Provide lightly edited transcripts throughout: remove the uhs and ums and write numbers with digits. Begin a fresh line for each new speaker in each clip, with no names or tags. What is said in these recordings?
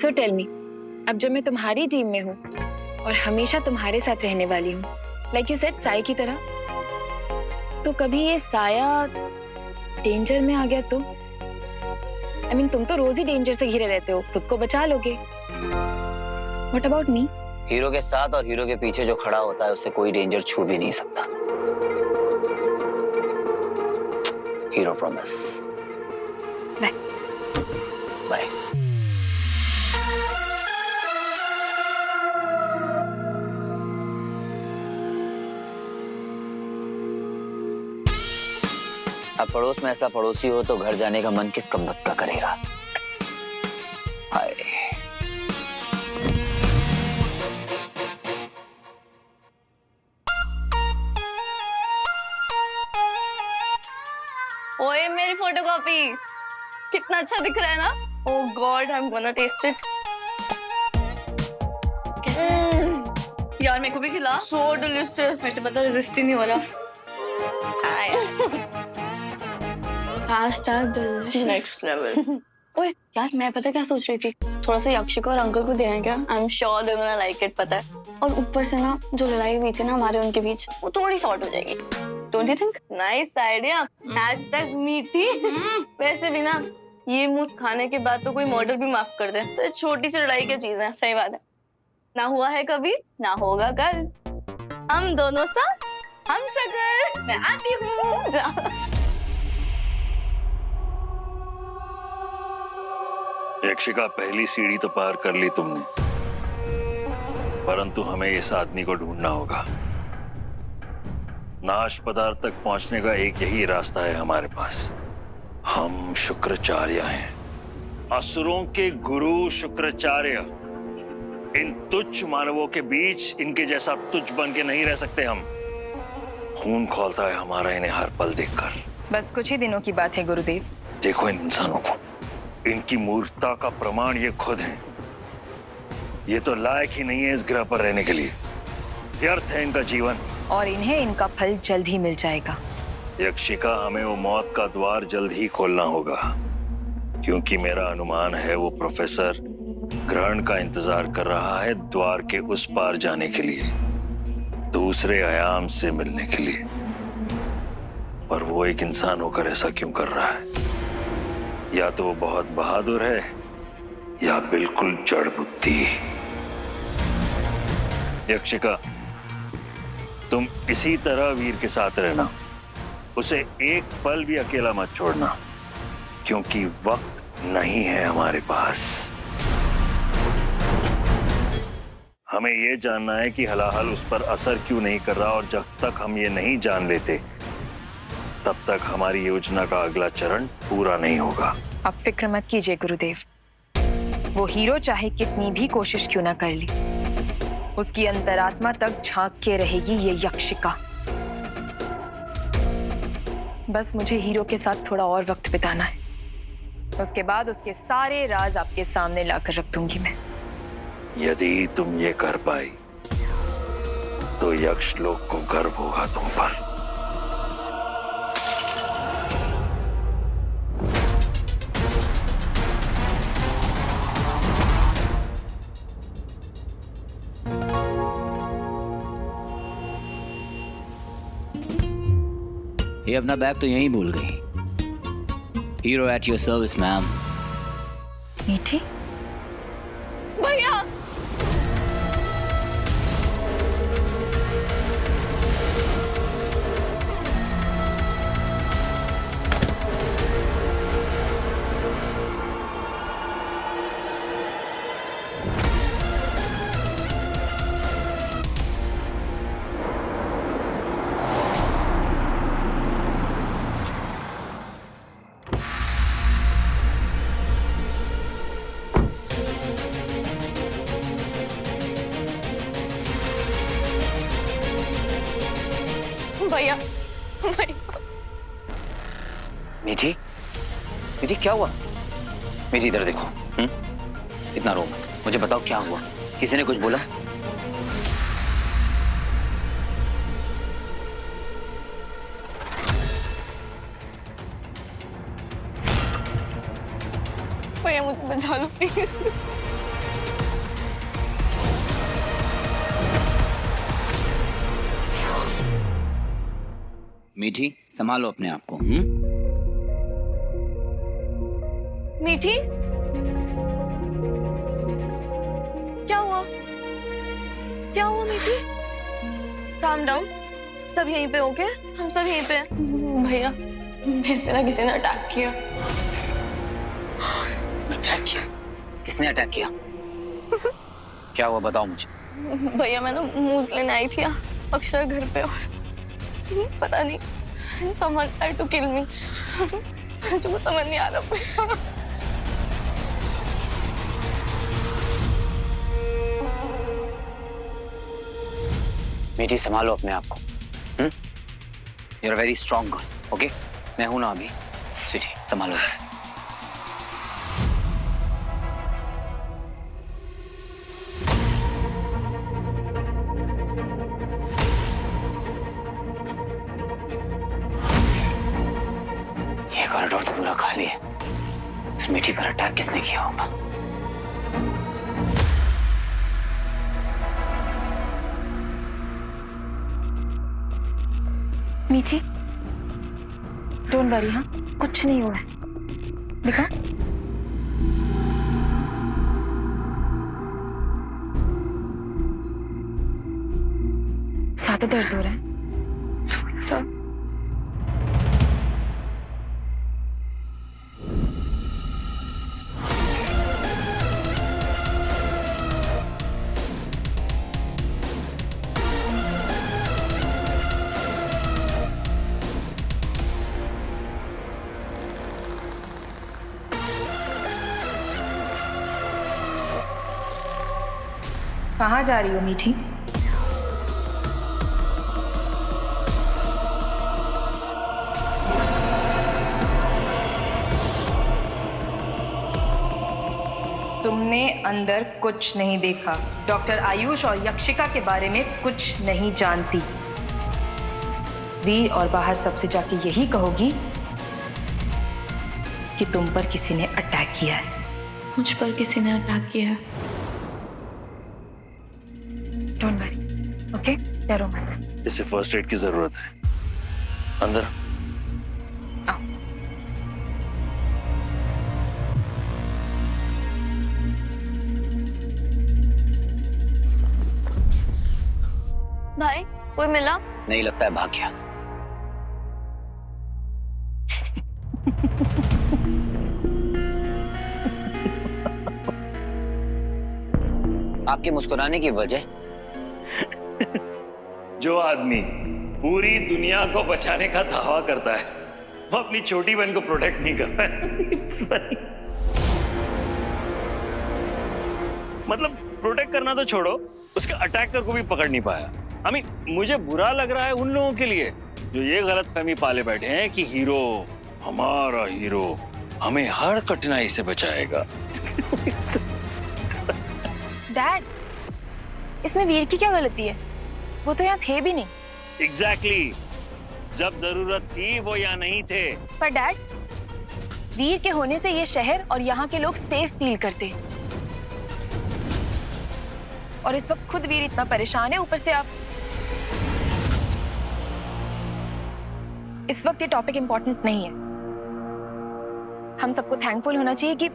So tell me, अब जब मैं तुम्हारी टीम में हूँ और हमेशा तुम्हारे साथ रहने वाली हूँ, लाइक यू सेड साय की तरह, तो कभी ये साया डेंजर में आ गया तो? I mean, तुम तो रोज ही डेंजर से घिरे रहते हो, खुद को बचा लोगे। What about me?
हीरो के साथ और हीरो के पीछे जो खड़ा होता है उसे कोई डेंजर छू भी नहीं सकता। Hero promise.
बाय।
बाय। अब पड़ोस में ऐसा पड़ोसी हो तो घर जाने का मन किस कब्बत का करेगा। हाय।
ओए मेरी फोटोकॉपी कितना अच्छा दिख रहा है ना। Oh god I am gonna test it. यार मेरे को भी खिला। So delicious. मेरे से पता रेजिस्ट ही नहीं हो रहा।
#delicious।
Next level. ओए यार मैं पता क्या सोच रही थी, थोड़ा सा यक्षिका और अंकल को दें क्या। I am sure they gonna like it. पता है, और ऊपर से ना जो लड़ाई हुई थी ना हमारे उनके बीच, वो थोड़ी सॉर्ट हो जाएगी। Don't you think? Nice idea. #मीठी। वैसे भी ना ये मूस खाने के बाद तो कोई मर्डर भी माफ कर दे, तो ये छोटी सी लड़ाई की चीज है। सही बात है, ना हुआ है कभी ना होगा कल। हम दोनों सा हम शक्ल। मैं आती हूँ। जा।
यक्षिका, पहली सीढ़ी तो पार कर ली तुमने, परंतु हमें इस आदमी को ढूंढना होगा। नाश पदार्थ तक पहुंचने का एक यही रास्ता है हमारे पास। हम शुक्राचार्य हैं, असुरों के गुरु शुक्राचार्य। इन तुच्छ मानवों के बीच इनके जैसा तुच्छ बन के नहीं रह सकते हम। खून खौलता है हमारा इन्हें हर पल देखकर।
बस कुछ ही दिनों की बात है गुरुदेव।
देखो इन इंसानों को, इनकी मूर्खता का प्रमाण ये खुद हैं। ये तो लायक ही नहीं है इस ग्रह पर रहने के लिए। व्यर्थ है इनका जीवन,
और इन्हें इनका फल जल्द ही मिल जाएगा।
यक्षिका, हमें वो मौत का द्वार जल्द ही खोलना होगा, क्योंकि मेरा अनुमान है वो प्रोफेसर ग्रहण का इंतजार कर रहा है द्वार के उस पार जाने के लिए, दूसरे आयाम से मिलने के लिए। पर वो एक इंसान होकर ऐसा क्यों कर रहा है? या तो वो बहुत बहादुर है या बिल्कुल जड़ बुद्धि। यक्षिका, तुम इसी तरह वीर के साथ रहना, उसे एक पल भी अकेला मत छोड़ना, क्योंकि वक्त नहीं है हमारे पास। हमें यह जानना है कि हलाहल उस पर असर क्यों नहीं कर रहा, और जब तक हम ये नहीं जान लेते तब तक हमारी योजना का अगला चरण पूरा नहीं होगा।
आप फिक्र मत कीजिए गुरुदेव, वो हीरो चाहे कितनी भी कोशिश क्यों ना कर ली, उसकी अंतरात्मा तक झांक के रहेगी ये यक्षिका। बस मुझे हीरो के साथ थोड़ा और वक्त बिताना है, उसके बाद उसके सारे राज आपके सामने लाकर रख दूंगी मैं।
यदि तुम ये कर पाई तो यक्ष लोग को गर्व होगा तुम पर।
ये अपना बैग तो यहीं भूल गई। Hero at your service ma'am.
मीठी,
भैया भैया भैया।
मीठी, मीठी क्या हुआ? मीठी इधर देखो। इतना रो मत, मुझे बताओ क्या हुआ? किसी ने कुछ बोला?
भैया मुझे बचा लो प्लीज।
मीठी, संभालो अपने आप को।
मीठी, क्या हुआ? क्या हुआ मीठी? काम डाउन, सब यहीं पे ओके? हम सब यहीं पे हैं। भैया, मेरे पे ना किसी ने अटैक किया।
अटैक किया? किसने अटैक किया? क्या हुआ बताओ मुझे।
भैया मैं ना मूज लेने आई थी अक्षर घर पे और पता नहीं someone tried to kill me। मुझे कुछ समझ नहीं आ रहा भैया।
मीठी, संभालो अपने आप को। You are very strong girl, okay? मैं हूं ना अभी। स्वीटी, संभालो। ये कॉरिडोर तो पूरा खाली है, फिर मीठी पर अटैक किसने किया होगा?
मीठी, डोंट वरी, हाँ कुछ नहीं हुआ है। दिखा, ज्यादा दर्द हो रहा है थोड़ा सा।
कहाँ जा रही हो मीठी? तुमने अंदर कुछ नहीं देखा। डॉक्टर आयुष और यक्षिका के बारे में कुछ नहीं जानती। वीर और बाहर सबसे जाके यही कहोगी कि तुम पर किसी ने अटैक किया है।
मुझ पर किसी ने अटैक किया है।
Don't worry, okay? डरो मत।
इसे फर्स्ट एड की जरूरत है। अंदर
आओ।
भाई, कोई मिला?
नहीं, लगता है भाग गया। आपके मुस्कुराने की वजह?
जो आदमी पूरी दुनिया को बचाने का दावा करता है, वो अपनी छोटी बहन को प्रोटेक्ट नहीं कर रहा है। मतलब प्रोटेक्ट करना तो छोड़ो, उसके अटैकर को भी पकड़ नहीं पाया। मुझे बुरा लग रहा है उन लोगों के लिए जो ये गलत फहमी पाले बैठे हैं कि हीरो, हमारा हीरो, हमें हर कठिनाई से बचाएगा।
डैड, इसमें वीर की क्या गलती है? वो तो यहाँ थे भी नहीं।
एग्जैक्टली, जब जरूरत थी वो यहाँ नहीं थे।
पर डैड, वीर के होने से ये शहर और यहाँ के लोग सेफ फील करते। और इस वक्त खुद वीर इतना परेशान है, ऊपर से आप। इस वक्त ये टॉपिक इंपॉर्टेंट नहीं है। हम सबको थैंकफुल होना चाहिए कि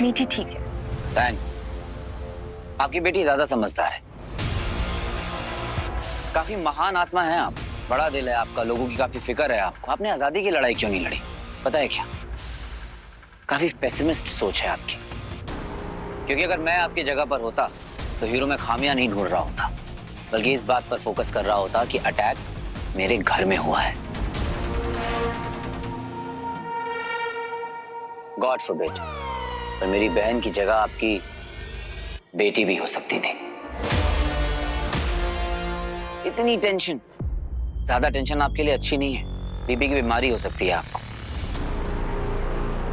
मीठी ठीक है।
थैंक्स। आपकी बेटी ज्यादा समझदार है, काफी महान आत्मा है आप। बड़ा दिल है आपका, लोगों की काफी फिक्र है आपको। आपने आजादी की लड़ाई क्यों नहीं लड़ी? पता है क्या, काफी पेसिमिस्ट सोच है आपकी। क्योंकि अगर मैं आपकी जगह पर होता तो हीरो में खामियां नहीं ढूंढ रहा होता, बल्कि इस बात पर फोकस कर रहा होता कि अटैक मेरे घर में हुआ है। गॉड फॉरबिड, पर मेरी बहन की जगह आपकी बेटी भी हो सकती थी। इतनी टेंशन, ज्यादा टेंशन आपके लिए अच्छी नहीं है। बीपी की बीमारी हो सकती है आपको,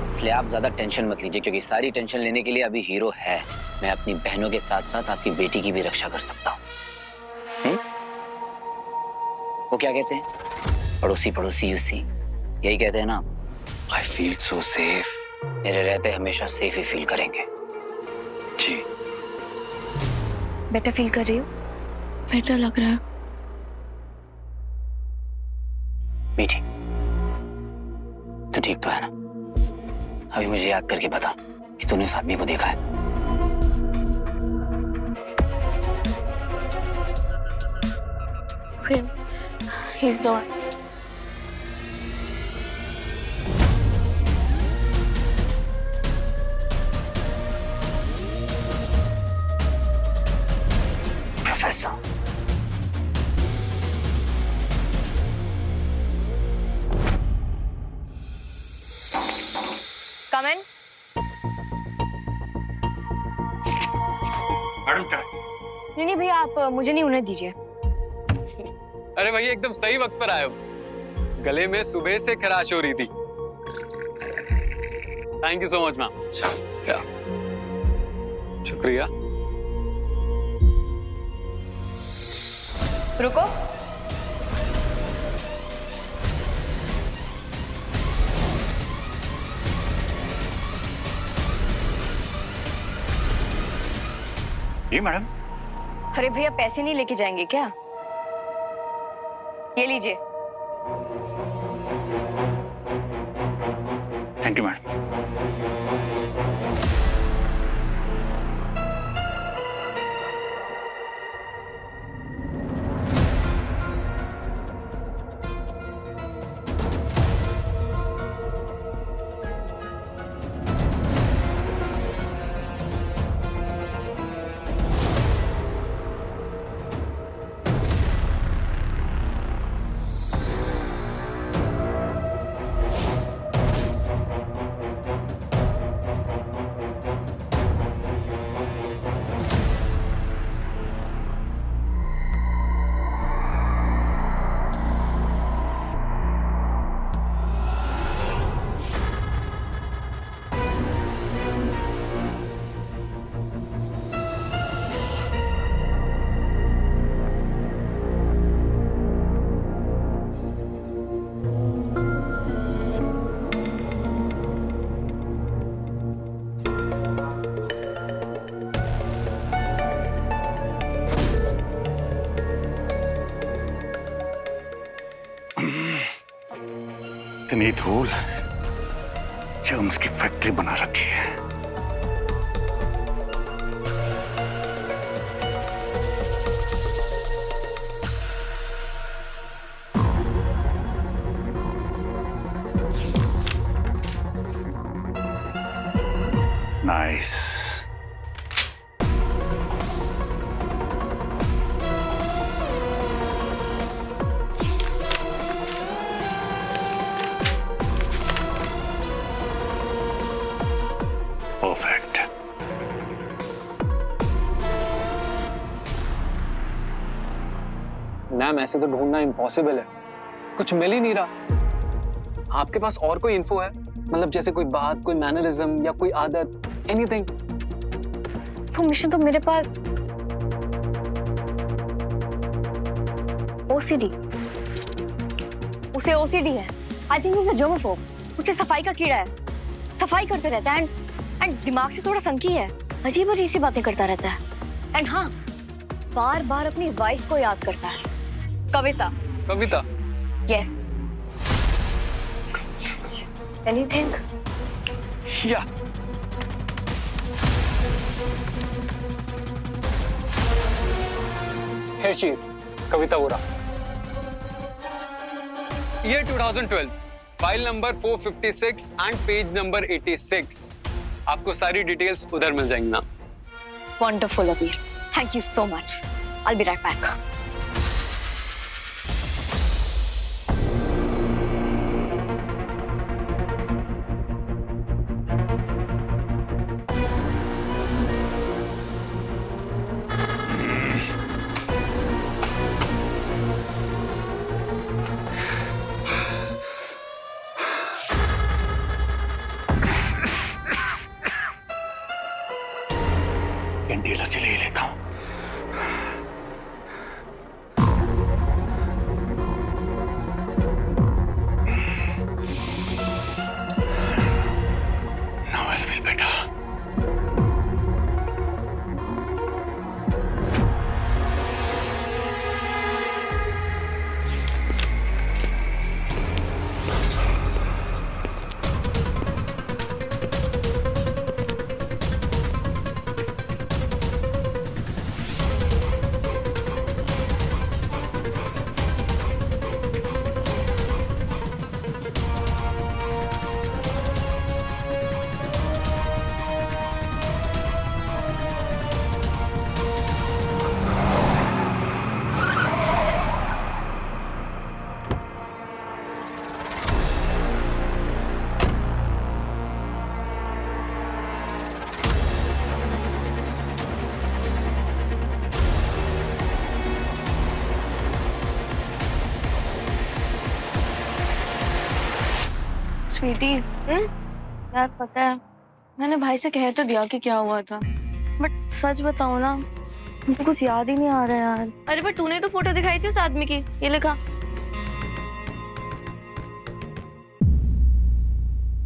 इसलिए आप ज्यादा टेंशन मत लीजिए। क्योंकि सारी टेंशन लेने के लिए अभी हीरो है। मैं अपनी बहनों के साथ साथ आपकी बेटी की भी रक्षा कर सकता हूँ। वो क्या कहते हैं, पड़ोसी पड़ोसी यूसी, यही कहते हैं ना।
I feel so safe.
मेरे रहते हमेशा सेफ ही फील करेंगे।
जी,
बेटर फील कर रही हो?
बेटर लग रहा है।
मीठी, तो ठीक तो है ना? अभी मुझे याद करके बता कि तूने उस आदमी को देखा है।
He's the one.
Professor,
come in.
Madam चाय।
नहीं भैया, आप मुझे नहीं, उन्हें दीजिए।
अरे भैया एकदम सही वक्त पर आए हो। गले में सुबह से खराश हो रही थी। Thank you so much ma'am. शुक्रिया।
रुको।
जी मैडम।
अरे भैया, पैसे नहीं लेके जाएंगे क्या? ये लीजिए।
Thank you madam.
इतनी धूल, जर्म्स की फैक्ट्री बना रखी है। नाइस। परफेक्ट।
मैम ऐसे तो ढूंढना इम्पॉसिबल है, कुछ मिल ही नहीं रहा। आपके पास और कोई इन्फो है? मतलब जैसे कोई बात, कोई मैनरिज्म या कोई आदत, एनीथिंग?
इन्फॉर्मेशन तो मेरे पास ओसीडी, उसे ओसीडी है। I think is a germophobe. उसे सफाई का कीड़ा है, सफाई करते रहता है एंड दिमाग से थोड़ा संकी है, अजीब अजीब सी बातें करता रहता है। एंड हाँ, बार बार अपनी वाइफ को याद करता है, कविता।
कविता?
यस। एनीथिंग?
या Here she is, Kavita Vora. Year 2012, file number 456 and page number 86। आपको सारी डिटेल्स उधर मिल जाएंगी ना।
Wonderful, Abir. Thank you so much. I'll be right back.
इंडिलर से ले लेता हूं।
स्वीटी, यार पता है मैंने भाई से कह तो दिया कि क्या हुआ था, बट सच बताऊं ना मुझे कुछ याद ही नहीं आ रहा यार। अरे पर तूने तो फोटो दिखाई थी उस आदमी की, ये लिखा।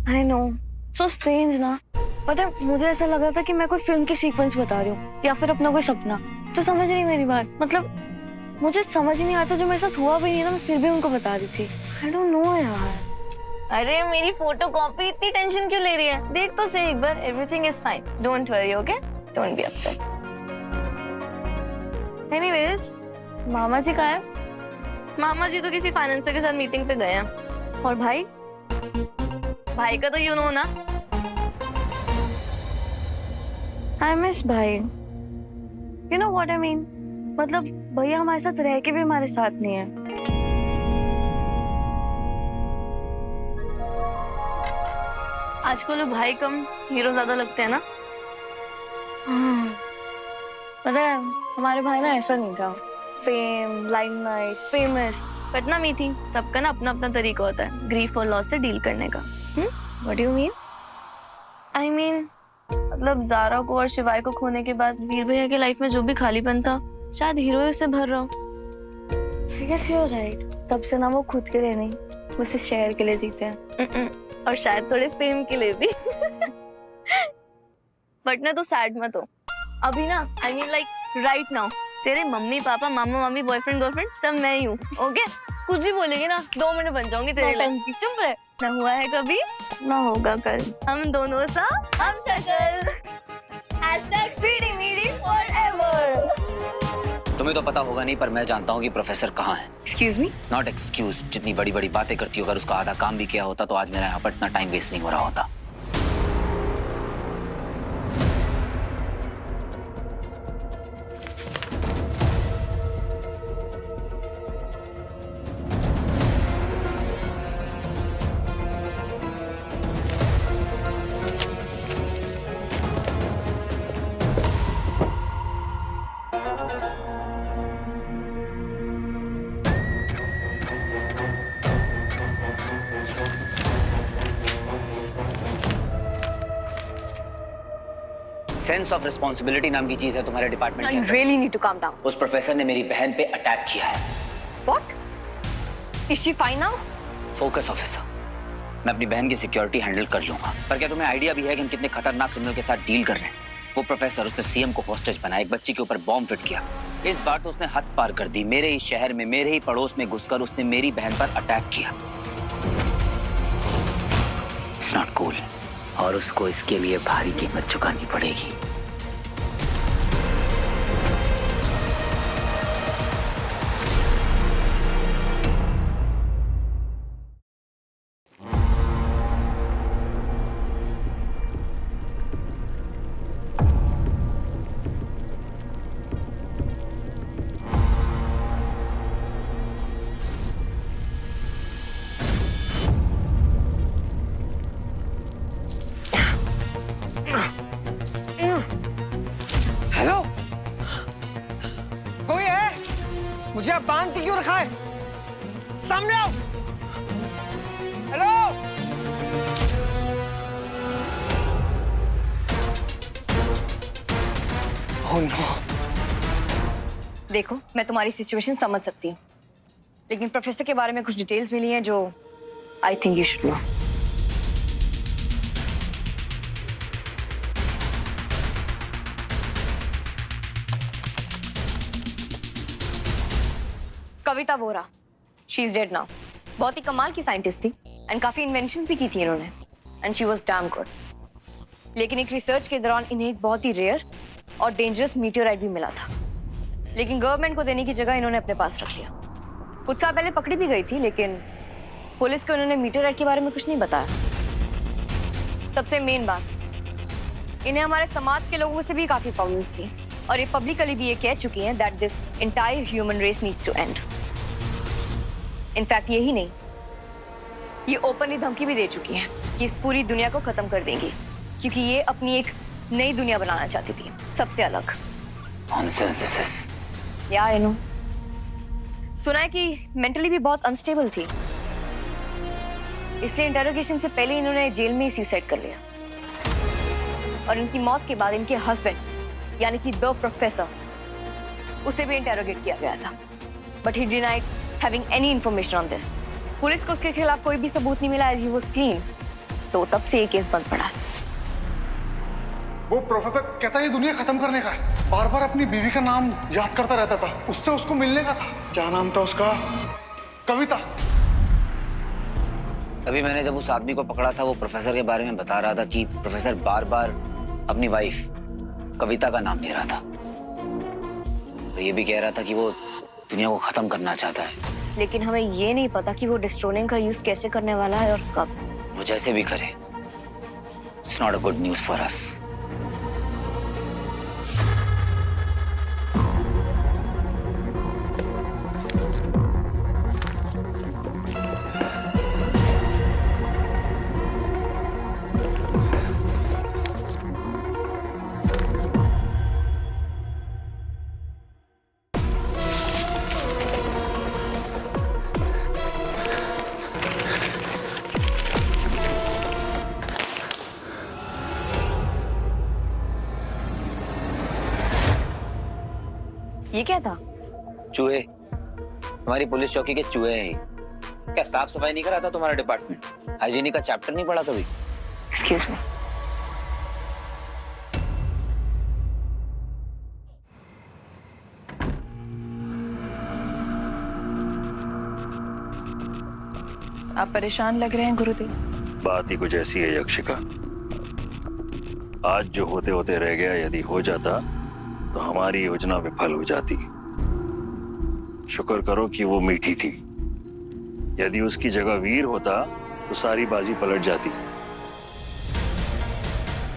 आई नो, सो स्ट्रेंज ना। पता है मुझे ऐसा लग रहा था कि मैं कोई फिल्म की सीक्वेंस बता रही हूँ या फिर अपना कोई सपना। तो समझ नहीं मेरी बात, मतलब मुझे समझ नहीं आता, जो मेरे साथ हुआ भी नहीं ना मैं फिर भी उनको बता रही थी। आई डोंट नो यार। अरे मेरी फोटो कॉपी इतनी टेंशन क्यों ले रही है? देख तो सही एक बार, everything is fine, don't worry, okay? Don't be upset. Anyways, मामा जी कहाँ है? मामा जी तो किसी फाइनेंसर के साथ मीटिंग पे गए हैं। और भाई? भाई का तो यू नो ना। आई मिस भाई। You know what I mean, मतलब भैया हमारे साथ रह के भी हमारे साथ नहीं है। आजकल भाई कम हीरो ज्यादा लगते हैं ना। पता है हमारे भाई ना ऐसा नहीं था, फेम, लाइमलाइट, फेमस, बट ना मीठी। सबका ना अपना अपना तरीका होता है ग्रीफ और लॉस से डील करने का। What do you mean? I mean मतलब जारा को और शिवाय को खोने के बाद वीर भैया की लाइफ में जो भी खालीपन था शायद हीरो से भर रहा हो। I guess you're right. तब से ना वो खुद के लिए नहीं, वो सिर्फ शहर के लिए जीते हैं। और शायद थोड़े फेम के लिए भी। बट ना तो सैड मत हो अभी ना, I mean like right now तेरे मम्मी पापा मामा मामी बॉयफ्रेंड गर्लफ्रेंड सब मैं ही हूँ, ओके? कुछ भी बोलेगी ना 2 मिनट बन जाऊंगी तेरे लिए। चुप रहे, ना हुआ है कभी ना होगा कल, हम दोनों सा हम शक्ल। #sweetie meeting forever।
तुम्हें तो पता होगा नहीं, पर मैं जानता हूँ कि प्रोफेसर कहाँ है।
Excuse me?
नॉट एक्सक्यूज, जितनी बड़ी बड़ी बातें करती हो, अगर उसका आधा काम भी किया होता तो आज मेरा यहाँ पर इतना टाइम वेस्ट नहीं हो रहा होता। सेंस ऑफ रिस्पॉन्सिबिलिटी नाम की चीज है तुम्हारे डिपार्टमेंट के अंदर।
really need to calm down.
उस प्रोफेसर ने मेरी बहन पे अटैक किया है।
What? Is she fine now?
Focus officer, मैं अपनी बहन की सिक्योरिटी हैंडल कर लूंगा, पर क्या तुम्हें आइडिया भी है कि हम कितने खतरनाक क्रिमिनल के साथ डील कर रहे हैं? वो प्रोफेसर, उसने सीएम को हॉस्टेज बनाया, एक बच्ची के ऊपर बॉम्ब फिट किया। इस बार तो उसने हद पार कर दी, मेरे ही शहर में मेरे ही पड़ोस में घुसकर उसने मेरी बहन पर अटैक किया। इट्स नॉट कूल, और उसको इसके लिए भारी कीमत चुकानी पड़ेगी।
हेलो, कोई है? मुझे आप बांध के क्यों रखा है? सामने आओ। Hello, oh no.
देखो, मैं तुम्हारी सिचुएशन समझ सकती हूँ, लेकिन प्रोफेसर के बारे में कुछ डिटेल्स मिली हैं जो I think you should know. Kavita Vora, she is dead now. बहुत ही कमाल की साइंटिस्ट थी एंड काफी इन्वेंशंस भी की थी इन्होंने, and she was damn good. लेकिन एक रिसर्च के दौरान इन्हें एक बहुत ही रेयर और डेंजरस मीटियोराइट भी मिला था, लेकिन गवर्नमेंट को देने की जगह इन्होंने अपने पास रख लिया। कुछ साल पहले पकड़ी भी गई थी, लेकिन पुलिस को इन्होंने मीटियोराइट के बारे में कुछ नहीं बताया। सबसे मेन बात, इन्हें हमारे समाज के लोगों से भी काफी प्रॉब्लम्स थी, और ये पब्लिकली भी ये कह चुकी हैं that this entire human race needs to end. In fact यही नहीं, ये ओपनली धमकी भी दे चुकी हैं कि इस पूरी दुनिया को खत्म कर देंगी, क्योंकि ये अपनी एक नई दुनिया बनाना चाहती थी, सबसे अलग।
Nonsense this is.
या आई नो। सुना है कि मेंटली भी बहुत अनस्टेबल थी। इसलिए इंटेरोगेशन से पहले इन्होंने जेल में ही सुसाइड कर लिया। और इनकी मौत के बाद इनके हस्बैंड यानी कि द प्रोफेसर, उसे भी इंटेरोगेट किया गया था, but he denied having any information on this. Police को उसके खिलाफ कोई भी सबूत नहीं मिला, एज ही वाज क्लीन, तो तब से ये केस बंद पड़ा है।
वो प्रोफेसर कहता है ये दुनिया खत्म करने का है, बार बार अपनी बीवी का नाम याद करता रहता था, उससे उसको मिलने का था। क्या नाम था उसका? कविता।
अभी मैंने जब उस आदमी को पकड़ा था, वो प्रोफेसर के बारे में बता रहा था कि प्रोफेसर बार बार अपनी वाइफ कविता का नाम ले रहा था, और ये भी कह रहा था कि वो दुनिया को खत्म करना चाहता है।
लेकिन हमें ये नहीं पता कि वो डिस्ट्रोलिंग का यूज कैसे करने वाला है और कब।
वो जैसे भी करे, it's not a good news for us.
ये क्या था?
चूहे, हमारी पुलिस चौकी के चूहे हैं ये। क्या साफ सफाई नहीं करा था तुम्हारा डिपार्टमेंट? हाइजीनिक का चैप्टर नहीं पढ़ा कभी?
Excuse me.
आप परेशान लग रहे हैं गुरुदेव।
बात ही कुछ ऐसी है यक्षिका, आज जो होते होते रह गया यदि हो जाता तो हमारी योजना विफल हो जाती। शुक्र करो कि वो मीठी थी, यदि उसकी जगह वीर होता तो सारी बाजी पलट जाती।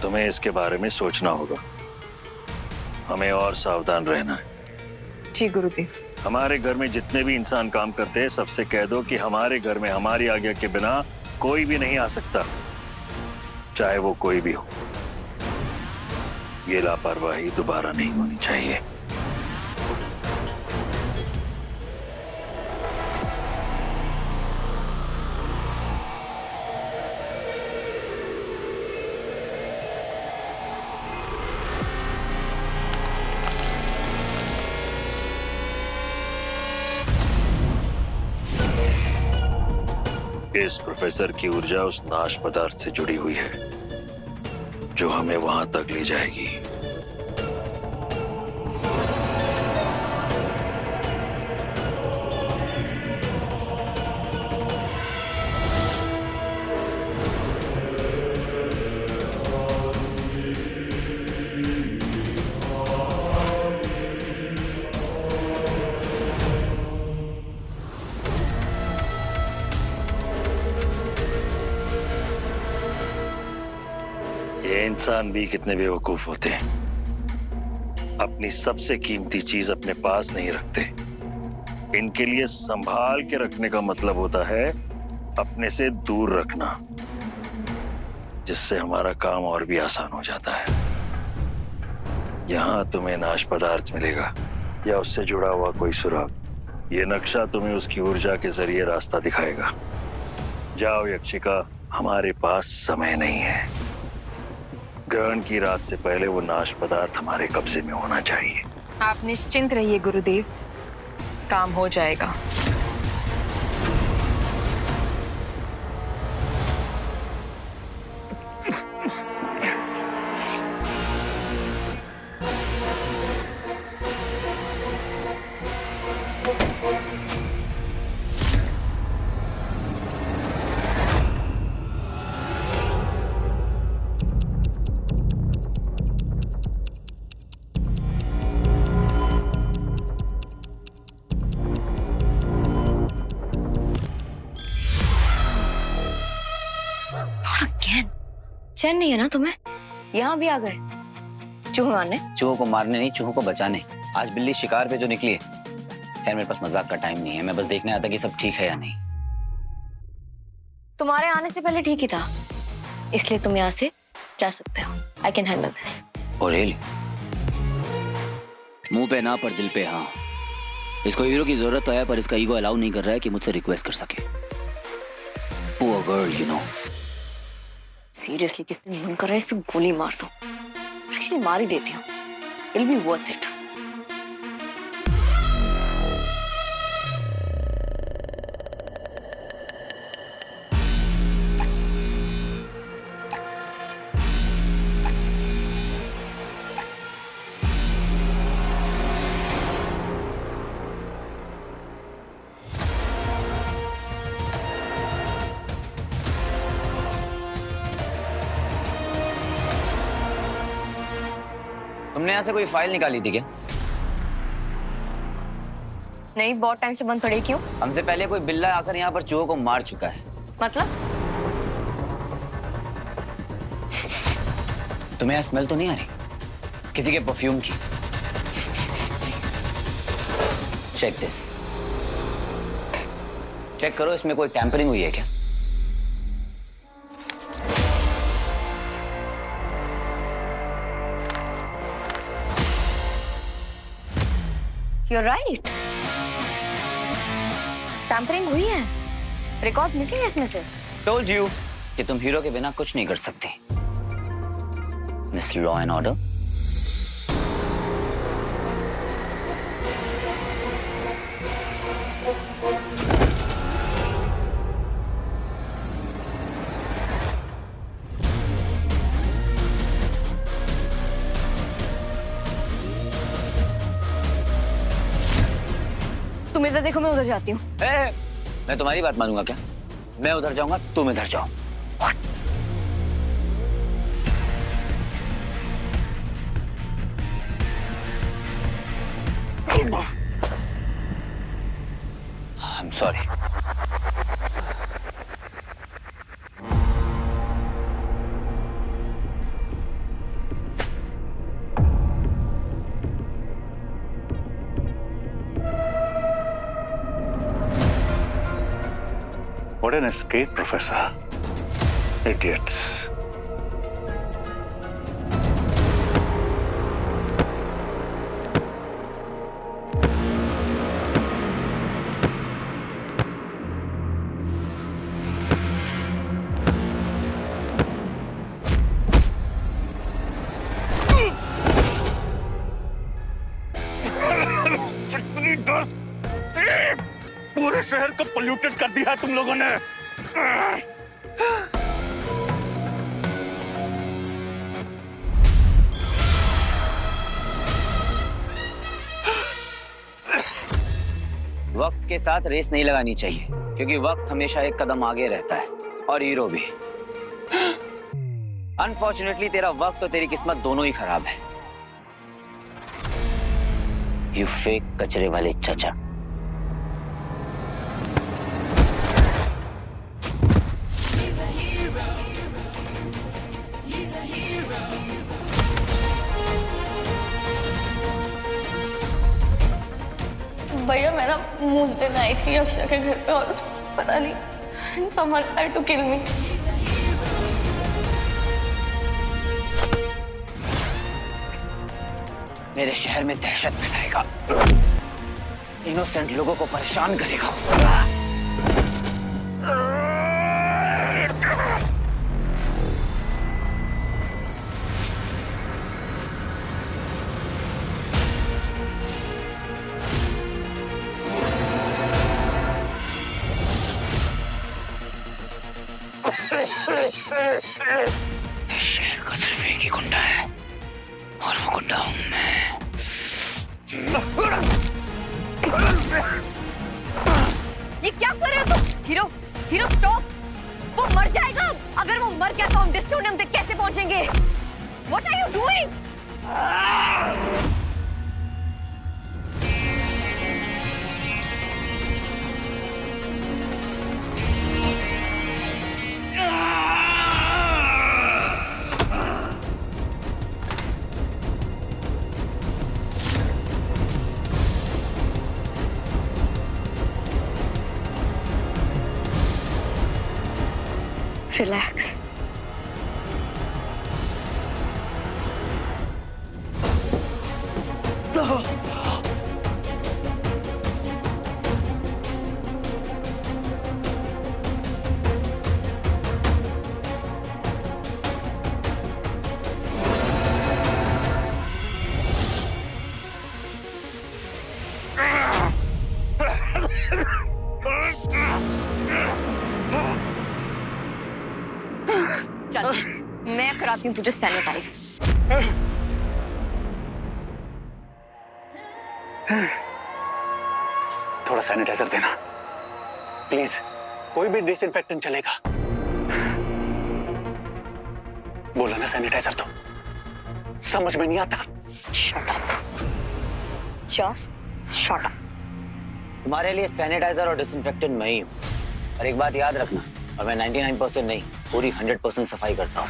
तुम्हें इसके बारे में सोचना होगा, हमें और सावधान रहना है।
जी गुरुदेव।
हमारे घर में जितने भी इंसान काम करते हैं, सबसे कह दो कि हमारे घर में हमारी आज्ञा के बिना कोई भी नहीं आ सकता, चाहे वो कोई भी हो। ये लापरवाही दोबारा नहीं होनी चाहिए। इस प्रोफेसर की ऊर्जा उस नाश पदार्थ से जुड़ी हुई है जो हमें वहां तक ले जाएगी। ये इंसान भी कितने बेवकूफ होते हैं, अपनी सबसे कीमती चीज अपने पास नहीं रखते। इनके लिए संभाल के रखने का मतलब होता है अपने से दूर रखना, जिससे हमारा काम और भी आसान हो जाता है। यहाँ तुम्हें नाश पदार्थ मिलेगा या उससे जुड़ा हुआ कोई सुराग। ये नक्शा तुम्हें उसकी ऊर्जा के जरिए रास्ता दिखाएगा। जाओ यक्षिका, हमारे पास समय नहीं है। ग्रहण की रात से पहले वो नाश पदार्थ हमारे कब्जे में होना चाहिए।
आप निश्चिंत रहिए गुरुदेव, काम हो जाएगा।
चैन नहीं है ना तुम्हें? यहाँ भी आ गए चूहे मारने?
चूहों को मारने नहीं, चूहों को बचाने। आज बिल्ली शिकार पे जो निकली है। खैर मेरे पास मजाक का टाइम नहीं है, मैं बस देखने आता कि सब ठीक है या नहीं।
तुम्हारे आने से पहले ठीक ही था, इसलिए तुम यहाँ से जा सकते हो। I can handle this.
और रियली? मुंह पे ना पर दिल पे हाँ। इसको हीरो की जरूरत तो है, पर इसका ईगो अलाउ नहीं कर रहा है कि मुझसे रिक्वेस्ट कर सके। Poor girl, you know.
Seriously किस दिन मन कर रहा है इसे गोली मार दो। एक्चुअली मार ही देती हूँ। It'll be worth it.
तुमने यहाँ से कोई फाइल निकाली थी क्या?
नहीं, बहुत टाइम से बंद पड़ी। क्यों?
हमसे पहले कोई बिल्ला आकर यहाँ पर चूहों को मार चुका है।
मतलब?
तुम्हें यहाँ स्मेल तो नहीं आ रही किसी के परफ्यूम की? चेक दिस, चेक करो, इसमें कोई टैंपरिंग हुई है क्या?
You're right. टैंपरिंग हुई है। रिकॉर्ड मिसिंग है इसमें से।
टोल्ड यू कि तुम हीरो के बिना कुछ नहीं कर सकती। Miss law and order.
तुम इधर देखो, मैं उधर जाती हूँ।
मैं तुम्हारी बात मानूंगा क्या? मैं उधर जाऊंगा, तुम इधर जाओ। I'm sorry.
What an escape, Professor. Idiots. पूरे शहर को पोल्यूटेड कर दिया है तुम लोगों ने।
वक्त के साथ रेस नहीं लगानी चाहिए, क्योंकि वक्त हमेशा एक कदम आगे रहता है, और हीरो भी। अनफॉर्चुनेटली तेरा वक्त और तेरी किस्मत दोनों ही खराब है। यू फेक कचरे वाले चाचा।
भैया मैं ना उस दिन आई थी अक्षय के घर पे और पता नहीं someone tried to kill me.
मेरे शहर में दहशत फैलाएगा, इनोसेंट लोगों को परेशान करेगा। शहर का सिर्फ एक ही गुंडा है, और वो गुंडा हूं मैं।
ये क्या कर रहे हो तुम? Hero, hero stop! वो मर जाएगा। अगर वो मर गया तो हम डिस्टोनियम तक कैसे पहुंचेंगे? What are you doing?
Relax.
कराती हूँ तुझे सैनिटाइज।
थोड़ा सैनिटाइजर देना प्लीज, कोई भी डिसइंफेक्टेंट चलेगा। बोला ना सैनिटाइजर, तो समझ में नहीं आता।
शट अप जॉस, शट अप।
तुम्हारे लिए सैनिटाइजर और डिसइंफेक्टेंट मैं ही हूँ। और एक बात याद रखना, और मैं 99% नहीं, पूरी 100% सफाई करता हूँ।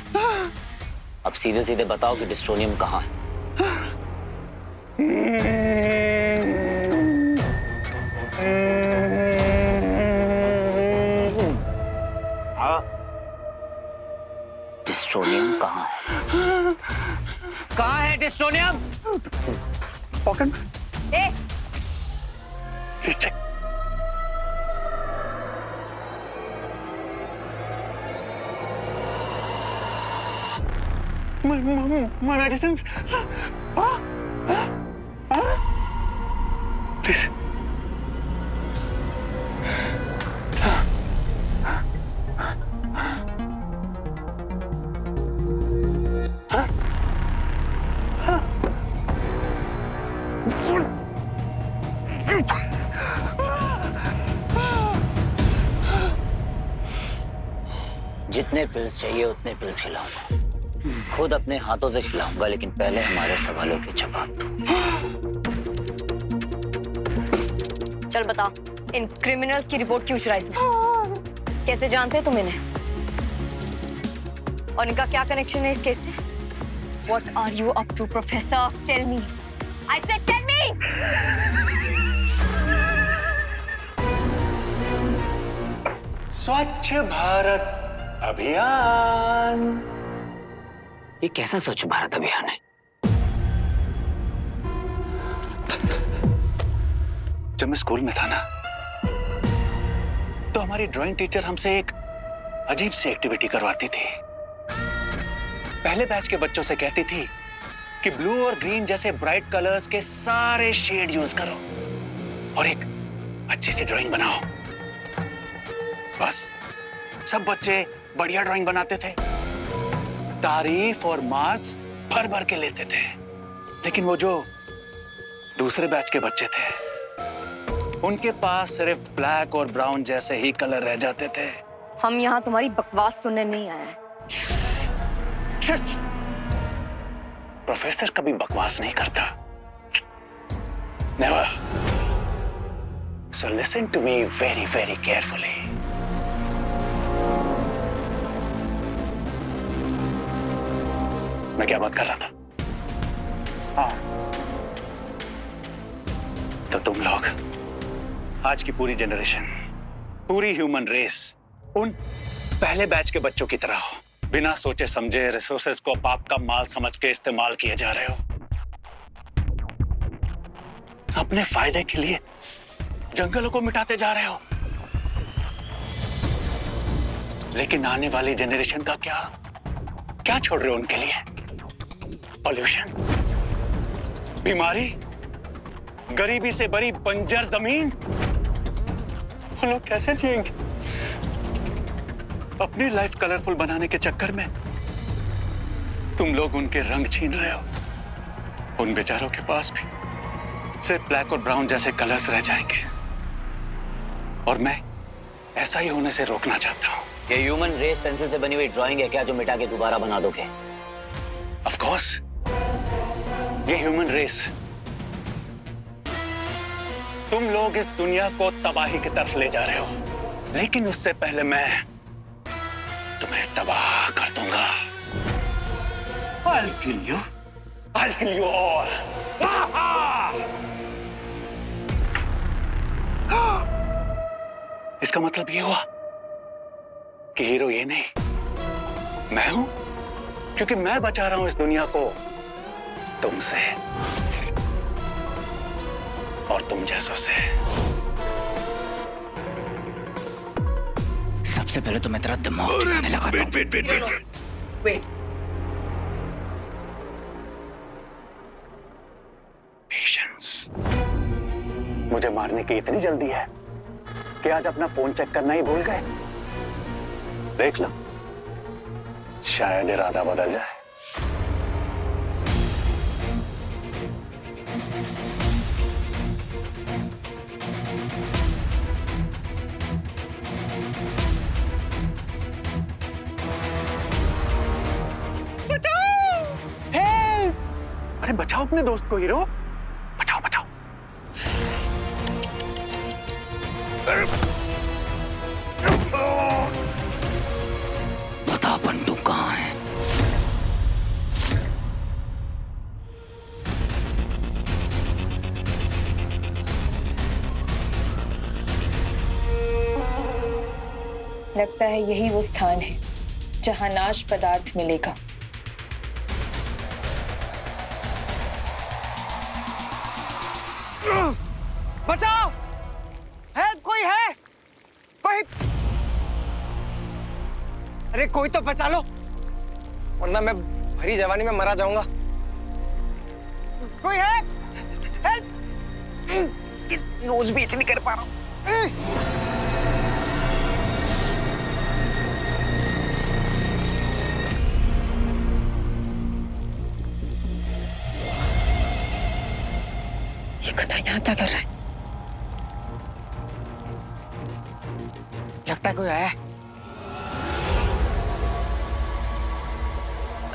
अब सीधे सीधे बताओ कि डिस्ट्रोनियम कहाँ है। हाँ, डिस्ट्रोनियम कहाँ है? कहाँ है डिस्ट्रोनियम?
पॉकेट में।
ए,
पीछे। My medicines. Please.
जितने पिल्स चाहिए उतने पिल्स खिलाऊंगा, खुद अपने हाथों से खिलाऊंगा, लेकिन पहले हमारे सवालों के जवाब दो।
चल बता, इन क्रिमिनल्स की रिपोर्ट क्यों चुराई तू? कैसे जानते तुम इन्हें? और इनका क्या कनेक्शन है इस केस से? What are you up to, Professor? Tell me. I said tell me.
स्वच्छ भारत अभियान।
ये कैसा स्वच्छ भारत अभियान है?
जब मैं स्कूल में था ना, तो हमारी ड्राइंग टीचर हमसे एक अजीब सी एक्टिविटी करवाती थी। पहले बैच के बच्चों से कहती थी कि ब्लू और ग्रीन जैसे ब्राइट कलर्स के सारे शेड यूज करो और एक अच्छी सी ड्राइंग बनाओ। बस सब बच्चे बढ़िया ड्राइंग बनाते थे, तारीफ और मार्क्स भर भर के लेते थे। लेकिन वो जो दूसरे बैच के बच्चे थे, उनके पास सिर्फ ब्लैक और ब्राउन जैसे ही कलर रह जाते थे।
हम यहाँ तुम्हारी बकवास सुनने नहीं आए हैं।
प्रोफेसर कभी बकवास नहीं करता। Never. So listen to me very very carefully. मैं क्या बात कर रहा था? हाँ, तो तुम लोग, आज की पूरी जनरेशन, पूरी ह्यूमन रेस उन पहले बैच के बच्चों की तरह हो। बिना सोचे समझे रिसोर्सेज को बाप का माल समझ के इस्तेमाल किए जा रहे हो। अपने फायदे के लिए जंगलों को मिटाते जा रहे हो। लेकिन आने वाली जनरेशन का क्या छोड़ रहे हो उनके लिए? पॉल्यूशन, बीमारी, गरीबी से भरी बंजर जमीन। वो लोग कैसे जिएंगे? अपनी लाइफ कलरफुल बनाने के चक्कर में तुम लोग उनके रंग छीन रहे हो। उन बेचारों के पास भी सिर्फ ब्लैक और ब्राउन जैसे कलर्स रह जाएंगे। और मैं ऐसा ही होने से रोकना चाहता हूँ।
ये ह्यूमन रेस पेंसिल से बनी हुई ड्राइंग है क्या, जो मिटा के दोबारा बना दोगे?
ऑफ कोर्स, ये ह्यूमन रेस तुम लोग इस दुनिया को तबाही की तरफ ले जा रहे हो, लेकिन उससे पहले मैं तुम्हें तबाह कर दूंगा। I'll kill you. I'll kill you all. इसका मतलब ये हुआ कि हीरो ये नहीं, मैं हूं, क्योंकि मैं बचा रहा हूं इस दुनिया को तुमसे और तुम जैसों से।
सबसे पहले तो मैं तेरा दिमाग ठिकाने लगाता हूं।
Wait,
patience. मुझे मारने की इतनी जल्दी है कि आज अपना फोन चेक करना ही भूल गए। देख लो, शायद इरादा बदल जाए। अरे बचाओ अपने दोस्त को हीरो, बचाओ बचाओ।
बता बंदूक कहाँ है?
लगता है यही वो स्थान है जहां नाश पदार्थ मिलेगा।
बचाओ, हेल्प, कोई है? कोई? अरे कोई तो बचा लो, वरना मैं भरी जवानी में मरा जाऊंगा। कोई है? हेल्प! नोज भी इच नहीं कर पा रहा हूं।
ये गधा यहाँ क्या कर रहा है?
लगता है कोई आया है।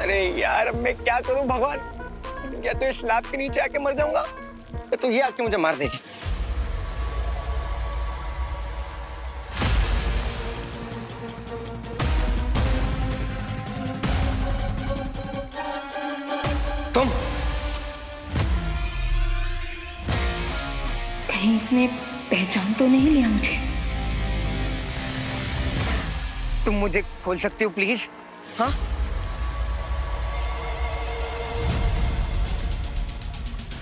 अरे यार अब मैं क्या करूं भगवान, या तो इस स्लैब के नीचे आके मर जाऊंगा या तो ये आके मुझे मार देगी। तुम
कहीं इसने पहचान तो नहीं लिया मुझे?
तुम मुझे खोल सकती हो प्लीज? हाँ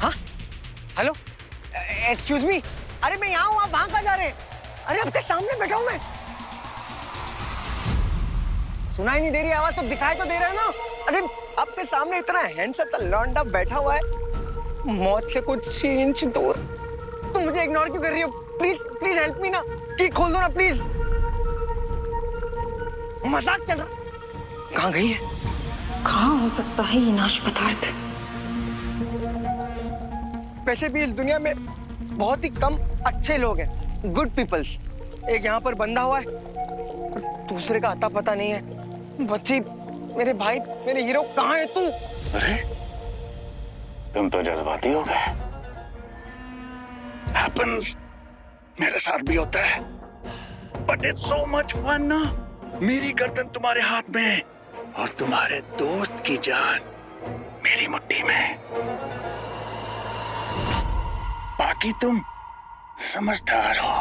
हाँ, हेलो, एक्सक्यूज मी। अरे मैं यहाँ हूँ, आप वहां कहाँ जा रहे हैं? अरे आपके सामने बैठा हूँ मैं। सुनाई नहीं दे रही आवाज तो दिखाई तो दे रहा है ना। अरे आपके सामने इतना हैंडसम सा लौंडा बैठा हुआ है, मौत से कुछ इंच दूर। तुम मुझे इग्नोर क्यों कर रही हो? प्लीज प्लीज हेल्प मी ना, की खोल दो ना प्लीज। मजाक चल रहा। कहाँ गई है?
कहाँ हो सकता है ये नाश पदार्थ?
वैसे भी इस दुनिया में बहुत ही कम अच्छे लोग हैं, गुड पीपल्स। एक यहाँ पर बंधा हुआ है और दूसरे का अता पता नहीं है। बच्ची, मेरे भाई, मेरे हीरो, कहाँ है तू?
अरे तुम तो जज्बाती हो गए। हैपेंस, मेरे साथ भी होता है, but it's so much fun ना। मेरी गर्दन तुम्हारे हाथ में है और तुम्हारे दोस्त की जान मेरी मुट्ठी में। बाकी तुम समझदार हो।